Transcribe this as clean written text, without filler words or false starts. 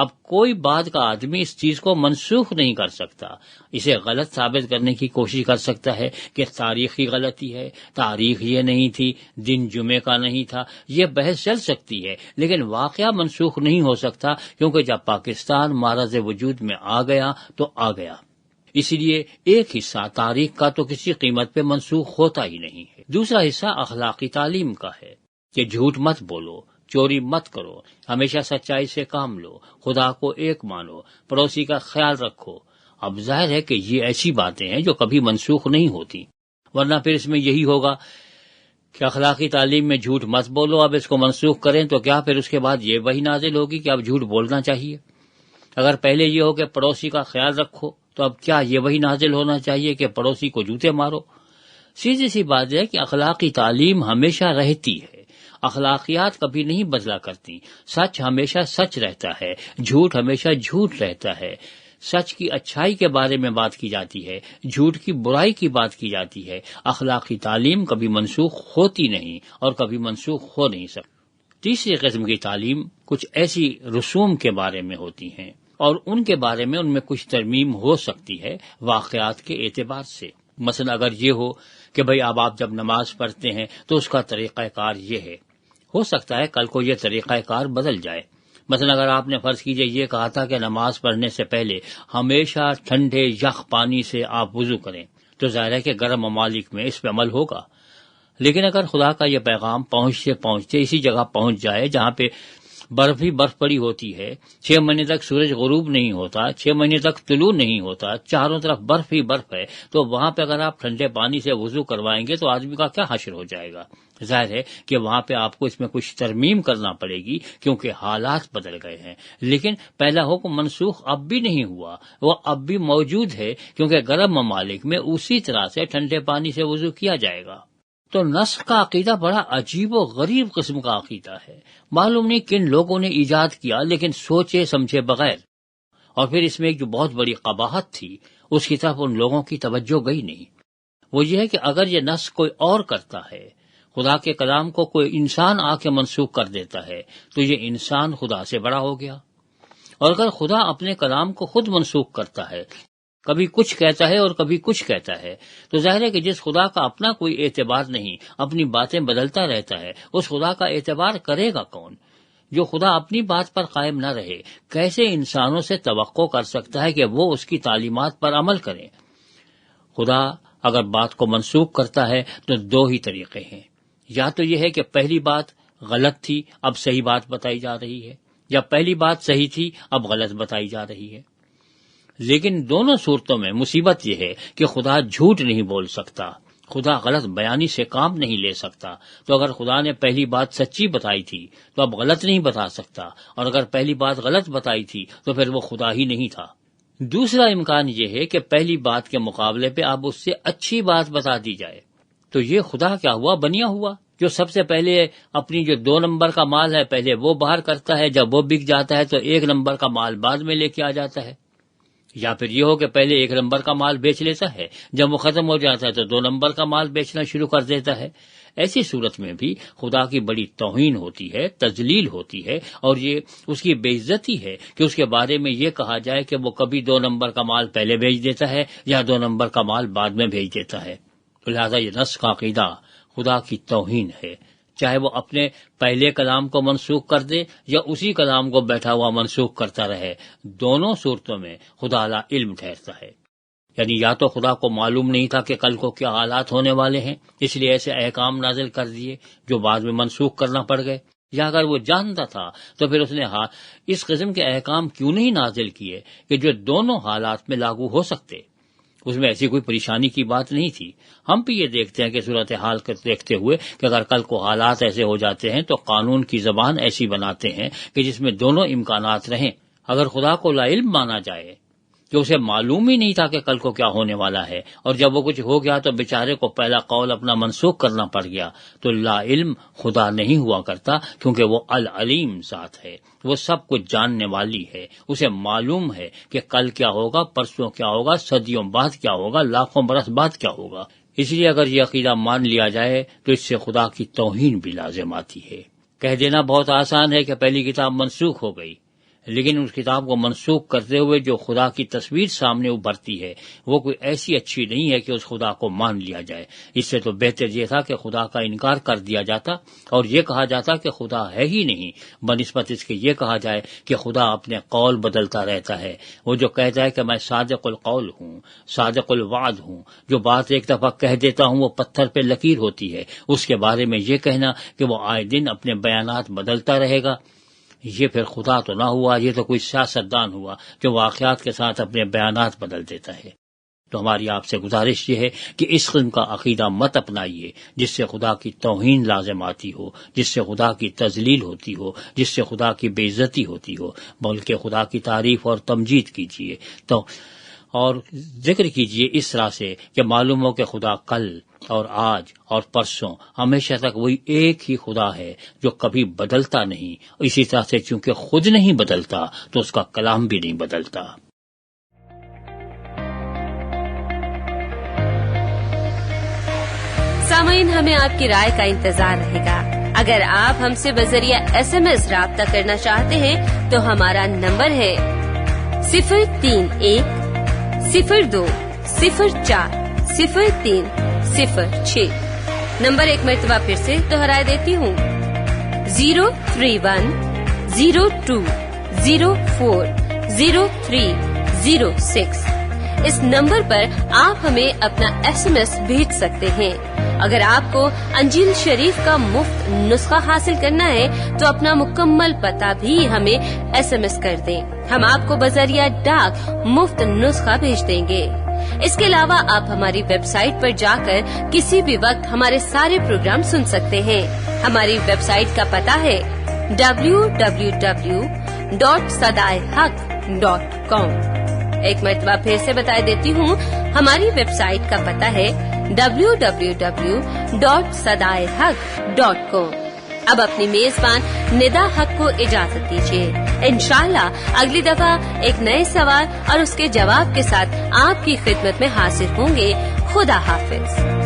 اب کوئی بعد کا آدمی اس چیز کو منسوخ نہیں کر سکتا، اسے غلط ثابت کرنے کی کوشش کر سکتا ہے کہ تاریخی غلطی ہے، تاریخ یہ نہیں تھی، دن جمعے کا نہیں تھا، یہ بحث چل سکتی ہے، لیکن واقعہ منسوخ نہیں ہو سکتا، کیونکہ جب پاکستان معرض وجود میں آ گیا تو آ گیا۔ اسی لیے ایک حصہ تاریخ کا تو کسی قیمت پہ منسوخ ہوتا ہی نہیں ہے۔ دوسرا حصہ اخلاقی تعلیم کا ہے کہ جھوٹ مت بولو، چوری مت کرو، ہمیشہ سچائی سے کام لو، خدا کو ایک مانو، پڑوسی کا خیال رکھو۔ اب ظاہر ہے کہ یہ ایسی باتیں ہیں جو کبھی منسوخ نہیں ہوتی، ورنہ پھر اس میں یہی ہوگا کہ اخلاقی تعلیم میں جھوٹ مت بولو، اب اس کو منسوخ کریں تو کیا پھر اس کے بعد یہ وہی نازل ہوگی کہ اب جھوٹ بولنا چاہیے؟ اگر پہلے یہ ہو کہ پڑوسی کا خیال رکھو تو اب کیا یہ وہی نازل ہونا چاہیے کہ پڑوسی کو جوتے مارو؟ سیدھی سی بات ہے کہ اخلاقی تعلیم ہمیشہ رہتی ہے، اخلاقیات کبھی نہیں بدلا کرتی، سچ ہمیشہ سچ رہتا ہے، جھوٹ ہمیشہ جھوٹ رہتا ہے، سچ کی اچھائی کے بارے میں بات کی جاتی ہے، جھوٹ کی برائی کی بات کی جاتی ہے۔ اخلاقی تعلیم کبھی منسوخ ہوتی نہیں اور کبھی منسوخ ہو نہیں سکتی۔ تیسری قسم کی تعلیم کچھ ایسی رسوم کے بارے میں ہوتی ہیں اور ان کے بارے میں ان میں کچھ ترمیم ہو سکتی ہے واقعات کے اعتبار سے۔ مثلا اگر یہ ہو کہ بھئی اب آپ جب نماز پڑھتے ہیں تو اس کا طریقہ کار یہ ہے، ہو سکتا ہے کل کو یہ طریقہ کار بدل جائے۔ مثلا اگر آپ نے فرض کیجئے یہ کہا تھا کہ نماز پڑھنے سے پہلے ہمیشہ ٹھنڈے یخ پانی سے آپ وضو کریں، تو ظاہر ہے کہ گرم ممالک میں اس پہ عمل ہوگا۔ لیکن اگر خدا کا یہ پیغام پہنچتے پہنچتے اسی جگہ پہنچ جائے جہاں پہ برف ہی برف پڑی ہوتی ہے، 6 مہینے تک سورج غروب نہیں ہوتا، 6 مہینے تک طلوع نہیں ہوتا، چاروں طرف برف ہی برف ہے، تو وہاں پہ اگر آپ ٹھنڈے پانی سے وضو کروائیں گے تو آدمی کا کیا حشر ہو جائے گا؟ ظاہر ہے کہ وہاں پہ آپ کو اس میں کچھ ترمیم کرنا پڑے گی کیونکہ حالات بدل گئے ہیں، لیکن پہلا حکم منسوخ اب بھی نہیں ہوا، وہ اب بھی موجود ہے، کیونکہ گرم ممالک میں اسی طرح سے ٹھنڈے پانی سے وضو کیا جائے گا۔ تو نسخ کا عقیدہ بڑا عجیب و غریب قسم کا عقیدہ ہے، معلوم نہیں کن لوگوں نے ایجاد کیا، لیکن سوچے سمجھے بغیر، اور پھر اس میں ایک جو بہت بڑی قباحت تھی اس کی طرف ان لوگوں کی توجہ گئی نہیں۔ وہ یہ ہے کہ اگر یہ نسخ کوئی اور کرتا ہے، خدا کے کلام کو کوئی انسان آ کے منسوخ کر دیتا ہے، تو یہ انسان خدا سے بڑا ہو گیا، اور اگر خدا اپنے کلام کو خود منسوخ کرتا ہے، کبھی کچھ کہتا ہے اور کبھی کچھ کہتا ہے، تو ظاہر ہے کہ جس خدا کا اپنا کوئی اعتبار نہیں، اپنی باتیں بدلتا رہتا ہے، اس خدا کا اعتبار کرے گا کون؟ جو خدا اپنی بات پر قائم نہ رہے، کیسے انسانوں سے توقع کر سکتا ہے کہ وہ اس کی تعلیمات پر عمل کریں؟ خدا اگر بات کو منسوخ کرتا ہے تو 2 ہی طریقے ہیں، یا تو یہ ہے کہ پہلی بات غلط تھی اب صحیح بات بتائی جا رہی ہے، یا پہلی بات صحیح تھی اب غلط بتائی جا رہی ہے۔ لیکن دونوں صورتوں میں مصیبت یہ ہے کہ خدا جھوٹ نہیں بول سکتا، خدا غلط بیانی سے کام نہیں لے سکتا، تو اگر خدا نے پہلی بات سچی بتائی تھی تو اب غلط نہیں بتا سکتا، اور اگر پہلی بات غلط بتائی تھی تو پھر وہ خدا ہی نہیں تھا۔ دوسرا امکان یہ ہے کہ پہلی بات کے مقابلے پہ اب اس سے اچھی بات بتا دی جائے، تو یہ خدا کیا ہوا؟ بنیا ہوا، جو سب سے پہلے اپنی جو 2 نمبر کا مال ہے پہلے وہ باہر کرتا ہے، جب وہ بک جاتا ہے تو 1 نمبر کا مال بعد میں لے کے آ جاتا ہے۔ یا پھر یہ ہو کہ پہلے 1 نمبر کا مال بیچ لیتا ہے، جب وہ ختم ہو جاتا ہے تو 2 نمبر کا مال بیچنا شروع کر دیتا ہے۔ ایسی صورت میں بھی خدا کی بڑی توہین ہوتی ہے، تذلیل ہوتی ہے، اور یہ اس کی بے عزتی ہے کہ اس کے بارے میں یہ کہا جائے کہ وہ کبھی 2 نمبر کا مال پہلے بھیج دیتا ہے یا 2 نمبر کا مال بعد میں بھیج دیتا ہے۔ لہذا یہ نسخ کا عقیدہ خدا کی توہین ہے، چاہے وہ اپنے پہلے کلام کو منسوخ کر دے یا اسی کلام کو بیٹھا ہوا منسوخ کرتا رہے، دونوں صورتوں میں خدا لا علم ٹھہرتا ہے۔ یعنی یا تو خدا کو معلوم نہیں تھا کہ کل کو کیا حالات ہونے والے ہیں، اس لیے ایسے احکام نازل کر دیے جو بعد میں منسوخ کرنا پڑ گئے، یا اگر وہ جانتا تھا تو پھر اس نے اس قسم کے احکام کیوں نہیں نازل کیے کہ جو دونوں حالات میں لاگو ہو سکتے؟ اس میں ایسی کوئی پریشانی کی بات نہیں تھی۔ ہم بھی یہ دیکھتے ہیں کہ صورتحال کو دیکھتے ہوئے کہ اگر کل کو حالات ایسے ہو جاتے ہیں تو قانون کی زبان ایسی بناتے ہیں کہ جس میں دونوں امکانات رہیں۔ اگر خدا کو لا علم مانا جائے کہ اسے معلوم ہی نہیں تھا کہ کل کو کیا ہونے والا ہے، اور جب وہ کچھ ہو گیا تو بیچارے کو پہلا قول اپنا منسوخ کرنا پڑ گیا، تو لا علم خدا نہیں ہوا کرتا، کیونکہ وہ العلیم ذات ہے، وہ سب کچھ جاننے والی ہے، اسے معلوم ہے کہ کل کیا ہوگا، پرسوں کیا ہوگا، صدیوں بعد کیا ہوگا، لاکھوں برس بعد کیا ہوگا۔ اس لیے اگر یہ عقیدہ مان لیا جائے تو اس سے خدا کی توہین بھی لازم آتی ہے۔ کہہ دینا بہت آسان ہے کہ پہلی کتاب منسوخ ہو گئی، لیکن اس کتاب کو منسوخ کرتے ہوئے جو خدا کی تصویر سامنے ابھرتی ہے وہ کوئی ایسی اچھی نہیں ہے کہ اس خدا کو مان لیا جائے۔ اس سے تو بہتر یہ تھا کہ خدا کا انکار کر دیا جاتا اور یہ کہا جاتا کہ خدا ہے ہی نہیں، بنسبت اس کے یہ کہا جائے کہ خدا اپنے قول بدلتا رہتا ہے۔ وہ جو کہتا ہے کہ میں صادق القول ہوں، صادق الوعد ہوں، جو بات ایک دفعہ کہہ دیتا ہوں وہ پتھر پہ لکیر ہوتی ہے، اس کے بارے میں یہ کہنا کہ وہ آئے دن اپنے بیانات بدلتا رہے گا، یہ پھر خدا تو نہ ہوا، یہ تو کوئی سیاستدان ہوا جو واقعات کے ساتھ اپنے بیانات بدل دیتا ہے۔ تو ہماری آپ سے گزارش یہ ہے کہ اس قسم کا عقیدہ مت اپنائیے جس سے خدا کی توہین لازم آتی ہو، جس سے خدا کی تذلیل ہوتی ہو، جس سے خدا کی بے عزتی ہوتی ہو، بلکہ خدا کی تعریف اور تمجید کیجیے اور ذکر کیجیے اس طرح سے کہ معلوم ہو کہ خدا کل اور آج اور پرسوں ہمیشہ تک وہی ایک ہی خدا ہے جو کبھی بدلتا نہیں۔ اسی طرح سے چونکہ خود نہیں بدلتا تو اس کا کلام بھی نہیں بدلتا۔ سامعین، ہمیں آپ کی رائے کا انتظار رہے گا۔ اگر آپ ہم سے بذریعہ SMS رابطہ کرنا چاہتے ہیں تو ہمارا نمبر ہے 03102040306۔ نمبر ایک مرتبہ پھر سے دہرا دیتی ہوں، 03102040306۔ اس نمبر پر آپ ہمیں اپنا SMS بھیج سکتے ہیں۔ اگر آپ کو انجیل شریف کا مفت نسخہ حاصل کرنا ہے تو اپنا مکمل پتہ بھی ہمیں SMS کر دیں، ہم آپ کو بذریعہ ڈاک مفت نسخہ بھیج دیں گے۔ اس کے علاوہ آپ ہماری ویب سائٹ پر جا کر کسی بھی وقت ہمارے سارے پروگرام سن سکتے ہیں۔ ہماری ویب سائٹ کا پتہ ہے www.sadaiHaq.com۔ ایک مرتبہ پھر سے بتا دیتی ہوں، ہماری ویب سائٹ کا پتہ ہے www.sadaiHaq.com۔ اب اپنی میزبان ندا حق کو اجازت دیجیے۔ انشاءاللہ اگلی دفعہ ایک نئے سوال اور اس کے جواب کے ساتھ آپ کی خدمت میں حاضر ہوں گے۔ خدا حافظ۔